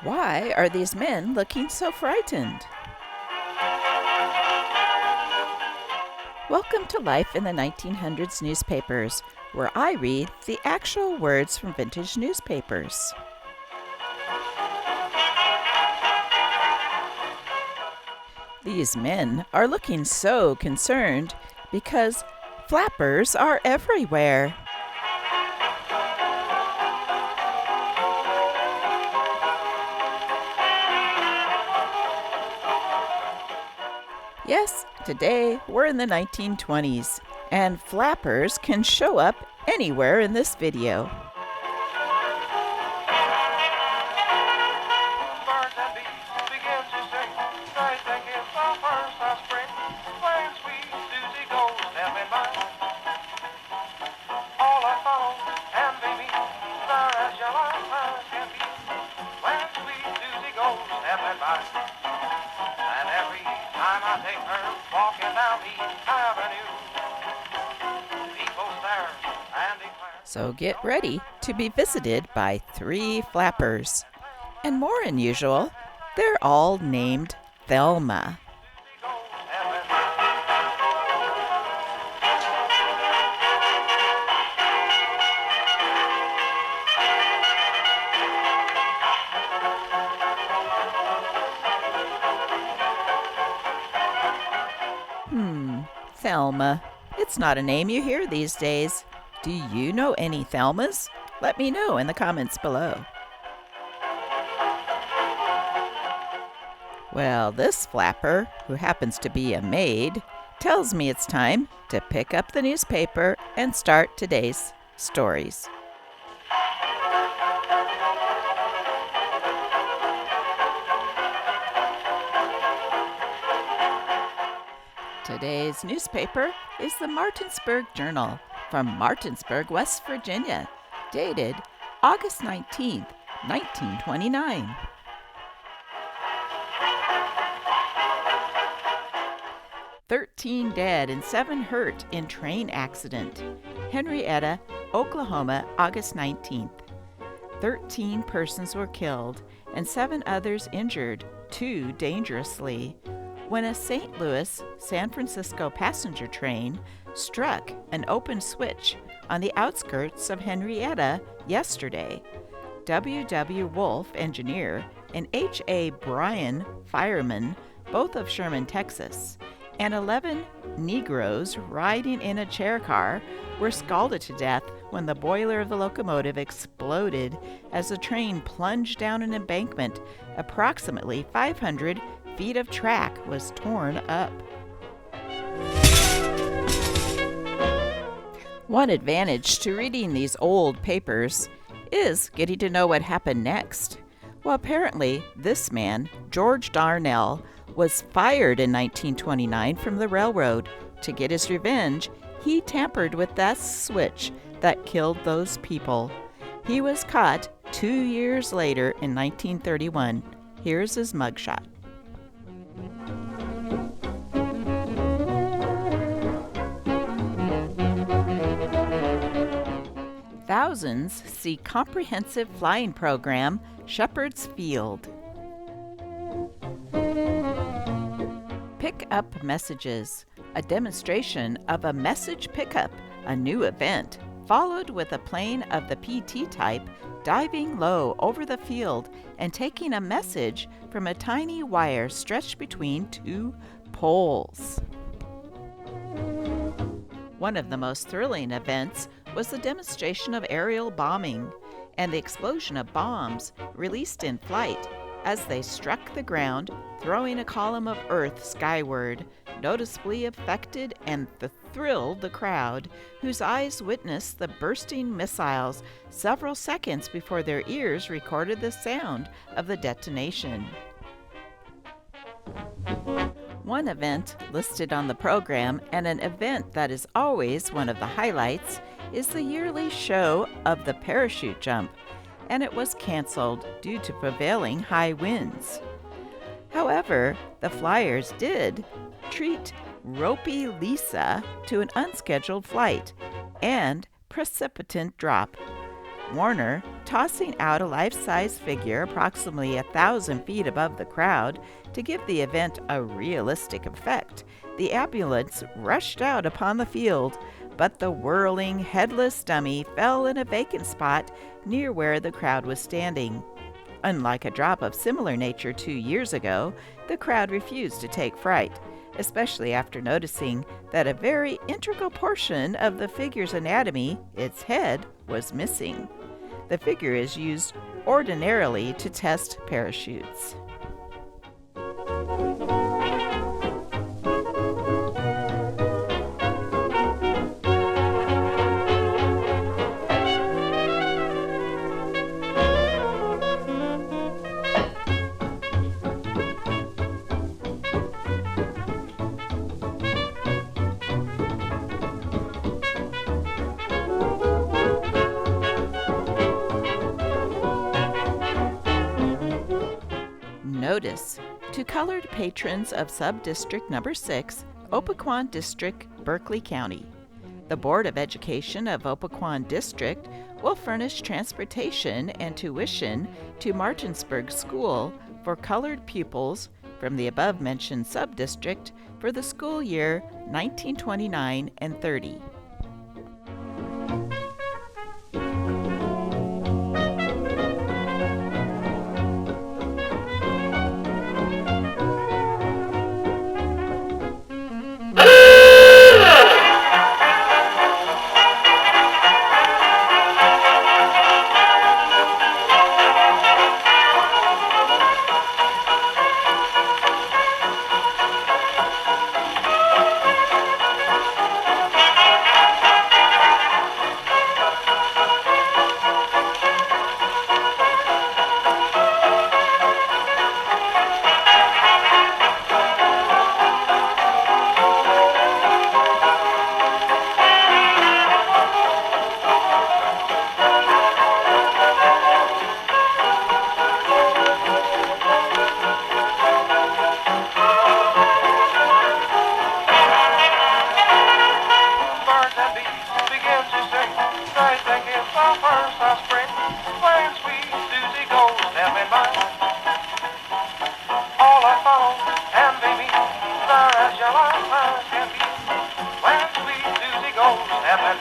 Why are these men looking so frightened? Welcome to Life in the 1900s newspapers, where I read the actual words from vintage newspapers. These men are looking so concerned because flappers are everywhere. Yes, today we're in the 1920s, and flappers can show up anywhere in this video. Birds and bees begin to sing. They think it's the first of spring. When sweet Susie goes stepping by, all I follow envy me. There as your life can be. When sweet Susie goes stepping by, and every time I take her walking down the avenue, people stare and declare. So get ready to be visited by 3 flappers. And more unusual, they're all named Thelma. Thelma. It's not a name you hear these days. Do you know any Thelmas? Let me know in the comments below. Well, this flapper, who happens to be a maid, tells me it's time to pick up the newspaper and start today's stories. Today's newspaper is the Martinsburg Journal from Martinsburg, West Virginia, dated August 19th, 1929. "13 dead and 7 hurt in train accident. Henrietta, Oklahoma, August 19th. 13 persons were killed and 7 others injured, 2 dangerously, when a St. Louis-San Francisco passenger train struck an open switch on the outskirts of Henrietta yesterday. W. Wolf, engineer, and H.A. Bryan, fireman, both of Sherman, Texas, and 11 Negroes riding in a chair car were scalded to death when the boiler of the locomotive exploded as the train plunged down an embankment. Approximately 500 feet of track was torn up. One advantage to reading these old papers is getting to know what happened next. Well, apparently this man, George Darnell, was fired in 1929 from the railroad. To get his revenge, he tampered with that switch that killed those people. He was caught 2 years later in 1931. Here's his mugshot. Thousands see comprehensive flying program, Shepherd's Field. Pick up messages, a demonstration of a message pickup, a new event, followed with a plane of the PT type diving low over the field and taking a message from a tiny wire stretched between 2 poles. One of the most thrilling events was the demonstration of aerial bombing and the explosion of bombs released in flight as they struck the ground, throwing a column of earth skyward, noticeably affected and thrilled the crowd, whose eyes witnessed the bursting missiles several seconds before their ears recorded the sound of the detonation. One event listed on the program, and an event that is always one of the highlights, is the yearly show of the parachute jump, and it was canceled due to prevailing high winds. However, the Flyers did treat Ropey Lisa to an unscheduled flight and precipitant drop. Warner, tossing out a life-size figure approximately 1,000 feet above the crowd to give the event a realistic effect. The ambulance rushed out upon the field, but the whirling, headless dummy fell in a vacant spot near where the crowd was standing. Unlike a drop of similar nature 2 years ago, the crowd refused to take fright, especially after noticing that a very integral portion of the figure's anatomy, its head, was missing. The figure is used ordinarily to test parachutes. Notice: to colored patrons of Subdistrict Number 6, Opequon District, Berkeley County. The Board of Education of Opequon District will furnish transportation and tuition to Martinsburg School for colored pupils from the above-mentioned subdistrict for the school year 1929 and 30.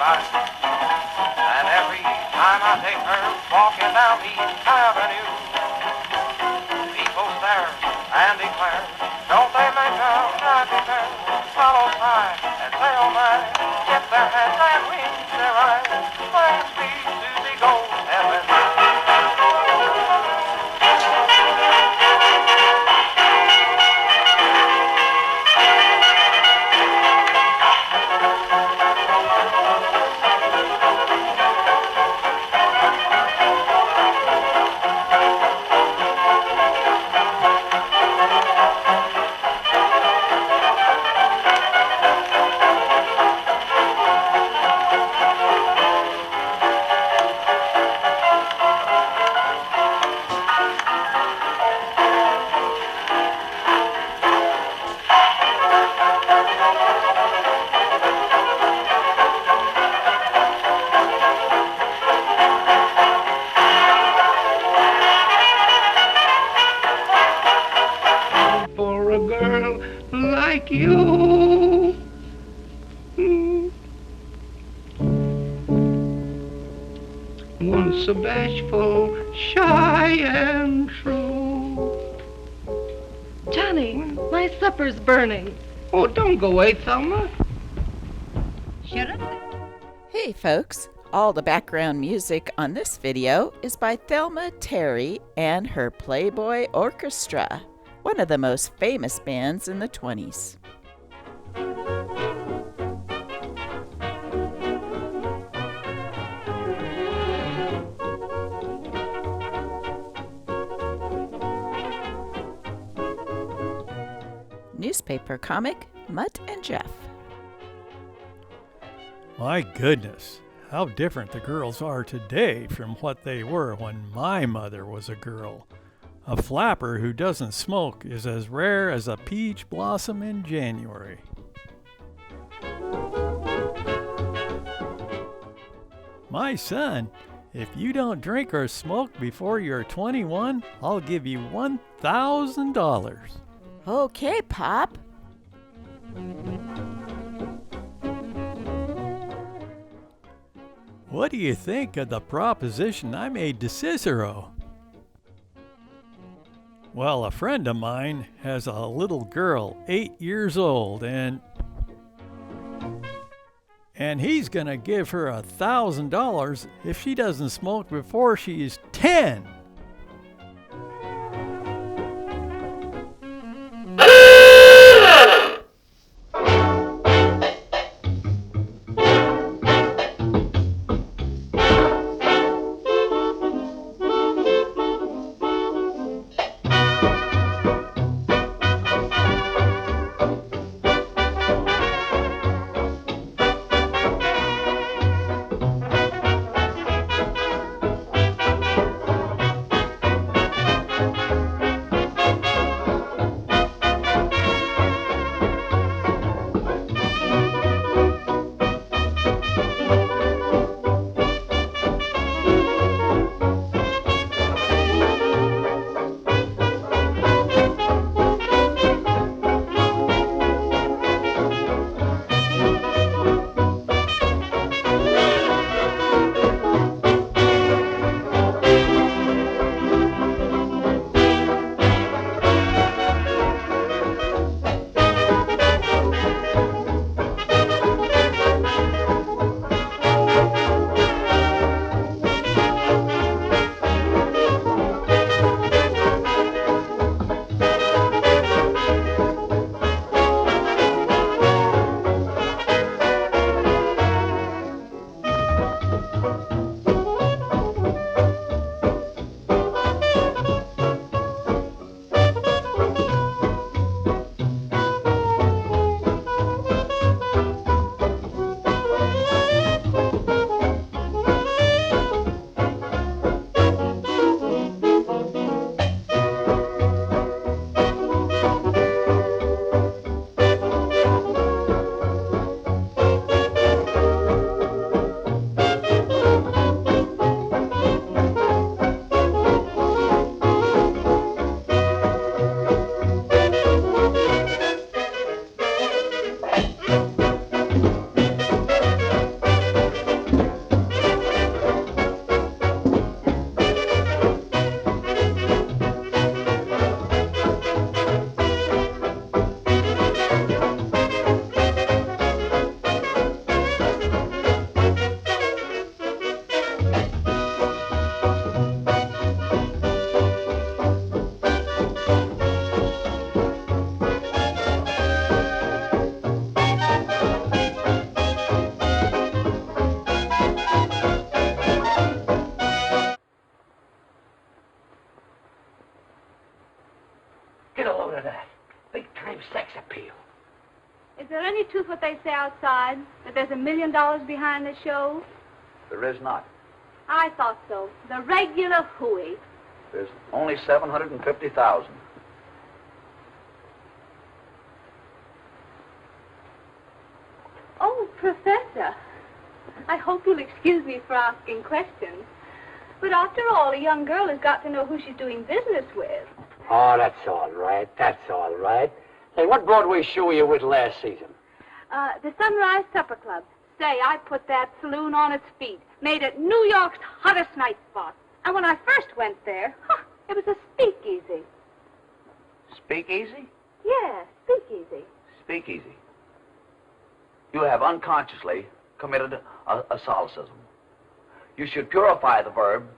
And every time I take her walking down East Avenue, people stare and declare, don't they make a happy pair? Follow sigh and say, oh my, get their heads and wings their eyes. When sweet Susie goes heaven. Like you. Once so bashful, shy and true. Johnny, my supper's burning. Oh, don't go away, Thelma. Shut up. Hey folks, all the background music on this video is by Thelma Terry and her Playboy Orchestra, one of the most famous bands in the 20s. Newspaper comic, Mutt and Jeff. My goodness, how different the girls are today from what they were when my mother was a girl. A flapper who doesn't smoke is as rare as a peach blossom in January. My son If you don't drink or smoke before you're 21, I'll give you $1,000. Okay, Pop. What do you think of the proposition I made to Cicero? Well, a friend of mine has a little girl, 8 years old, and he's gonna give her $1,000 if she doesn't smoke before she's 10. Get a load of that. Big-time sex appeal. Is there any truth what they say outside? That there's $1 million behind the show? There is not. I thought so. The regular hooey. There's only 750,000. Oh, Professor. I hope you'll excuse me for asking questions. But after all, a young girl has got to know who she's doing business with. Oh, that's all right. That's all right. Hey, what Broadway show were you with last season? The Sunrise Supper Club. Say, I put that saloon on its feet. Made it New York's hottest night spot. And when I first went there, it was a speakeasy. Speakeasy? Yeah, speakeasy. Speakeasy. You have unconsciously committed a solecism. You should purify the verb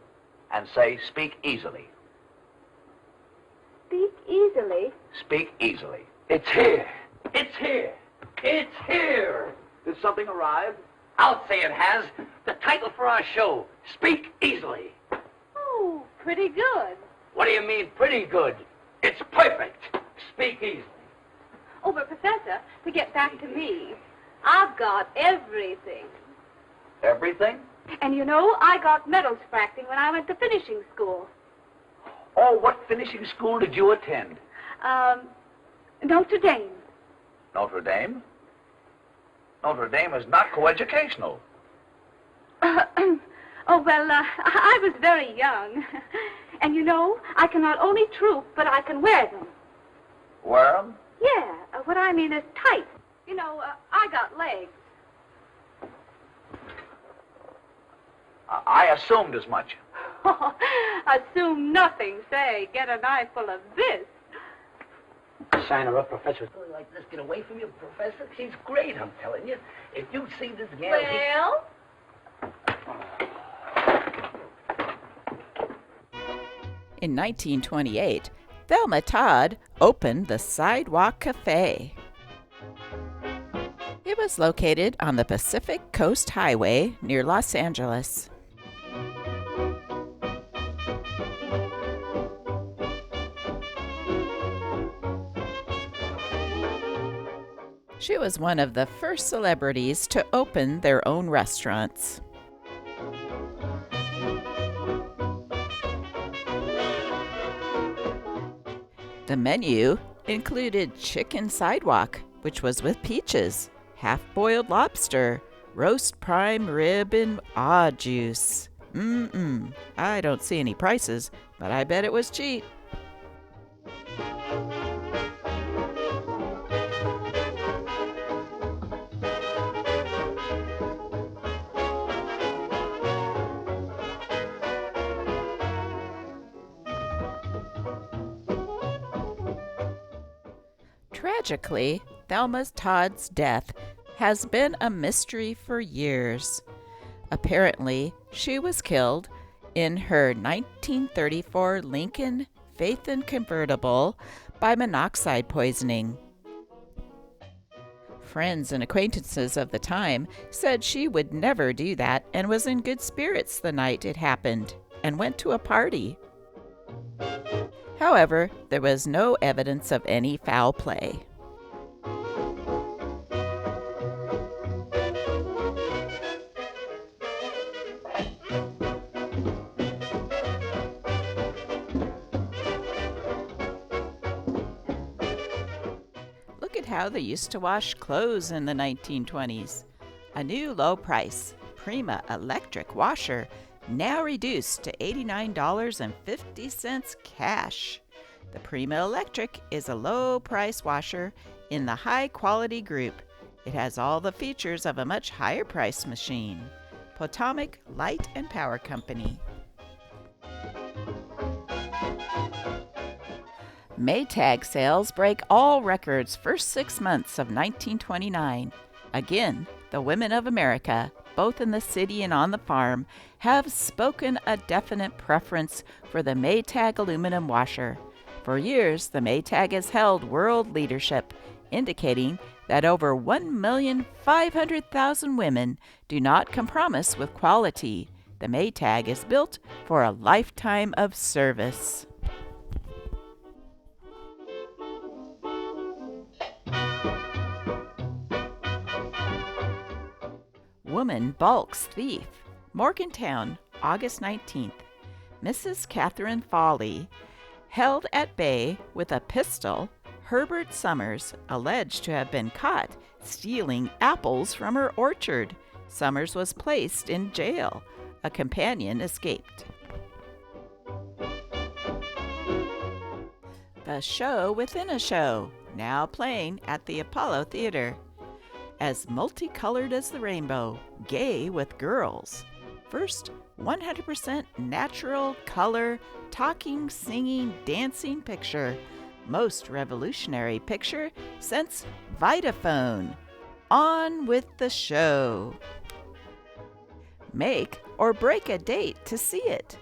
and say speak easily. Speak easily? Speak easily. It's here. It's here. It's here. Did something arrive? I'll say it has. The title for our show, Speak Easily. Oh, pretty good. What do you mean, pretty good? It's perfect. Speak easily. Oh, but Professor, to get back to me, I've got everything. Everything? And you know, I got medals for acting when I went to finishing school. Oh, what finishing school did you attend? Notre Dame. Notre Dame? Notre Dame is not coeducational. Oh, well, I was very young. And you know, I can not only troop, but I can wear them. Wear 'em? Yeah, what I mean is tight. You know, I got legs. I assumed as much. Assume nothing. Say, get an eyeful of this. Sign her up, Professor. Like this get away from you, Professor? She's great, I'm telling you. If you see this gal... Well? In 1928, Thelma Todd opened the Sidewalk Cafe. It was located on the Pacific Coast Highway near Los Angeles. She was one of the first celebrities to open their own restaurants. The menu included chicken sidewalk, which was with peaches, half-boiled lobster, roast prime rib, and juice. I don't see any prices, but I bet it was cheap. Tragically, Thelma Todd's death has been a mystery for years. Apparently, she was killed in her 1934 Lincoln Phaeton convertible by monoxide poisoning. Friends and acquaintances of the time said she would never do that and was in good spirits the night it happened and went to a party. However, there was no evidence of any foul play. Look at how they used to wash clothes in the 1920s. A new low-price Prima electric washer now reduced to $89.50 cash. The Prima Electric is a low-price washer in the high-quality group. It has all the features of a much higher-priced machine. Potomac Light and Power Company. Maytag sales break all records first 6 months of 1929. Again, the women of America, both in the city and on the farm, have spoken a definite preference for the Maytag aluminum washer. For years, the Maytag has held world leadership, indicating that over 1,500,000 women do not compromise with quality. The Maytag is built for a lifetime of service. Woman balks thief. Morgantown, August 19th. Mrs. Catherine Foley, held at bay with a pistol. Herbert Summers, alleged to have been caught stealing apples from her orchard. Summers was placed in jail. A companion escaped. The Show Within a Show, now playing at the Apollo Theater. As multicolored as the rainbow, gay with girls. First 100% natural color, talking, singing, dancing picture. Most revolutionary picture since Vitaphone. On with the show. Make or break a date to see it.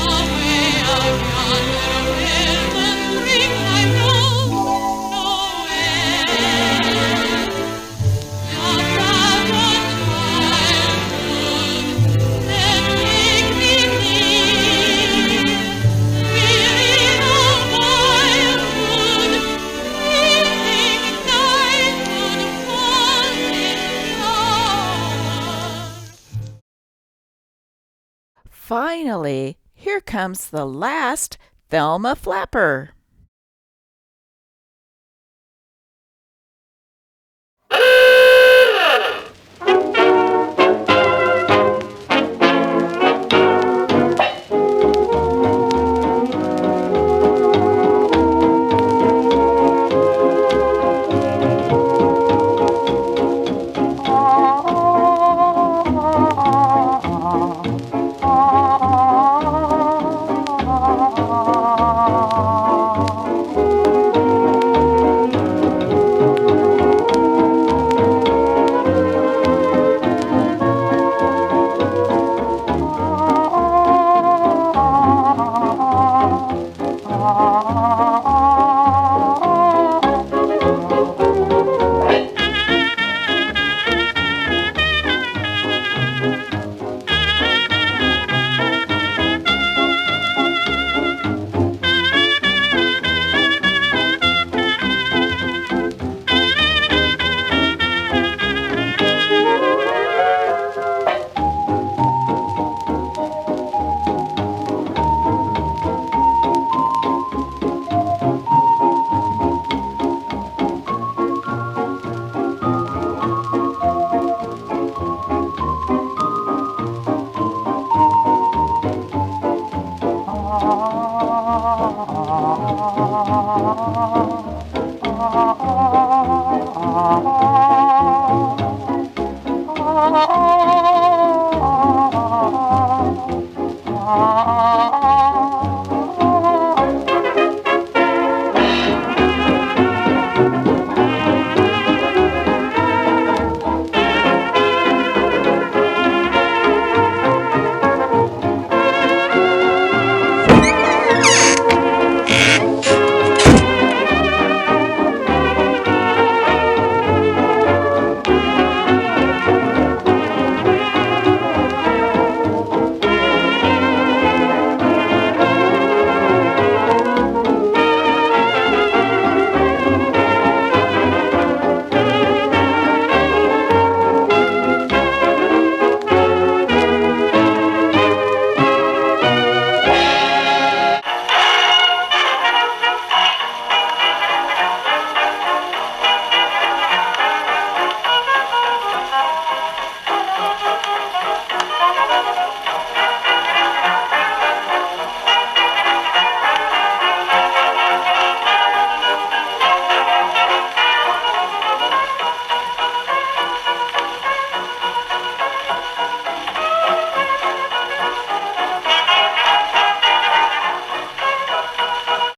Away out yonder, where the Finally, here comes the last Thelma Flapper.